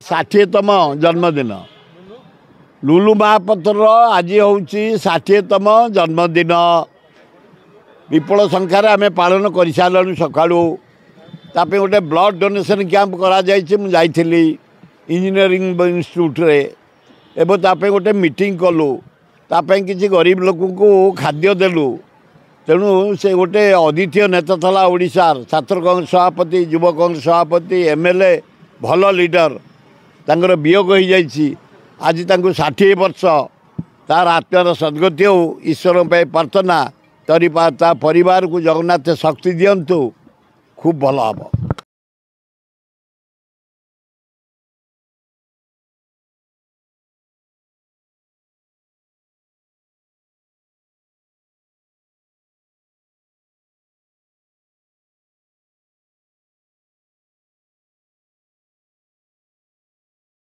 ଷାଠିଏତମ ଜନ୍ମଦିନ ଲୁଲୁ ମହାପାତ୍ର आज हूँ 60तम जन्मदिन विपुल संख्यार आम पालन कर सारू सका गोटे ब्लड डोनेशन कैंप करी इंजीनियरिंग इंस्टीट्यूट रे एवं गोटे मीटिंग कलु किसी गरीब लोक को खाद्य देलु तेणु से गोटे अद्वितीय नेता था ओडिशार छात्र कांग्रेस सभापति युव कांग्रेस सभापति एमएलए भल लीडर तांकर वियोग हो जाइए आज 60 वर्ष तार आत्मार सद्गति हो ईश्वर प्रार्थना तरी परिवार को जगन्नाथ शक्ति दिंतु खूब भल हम।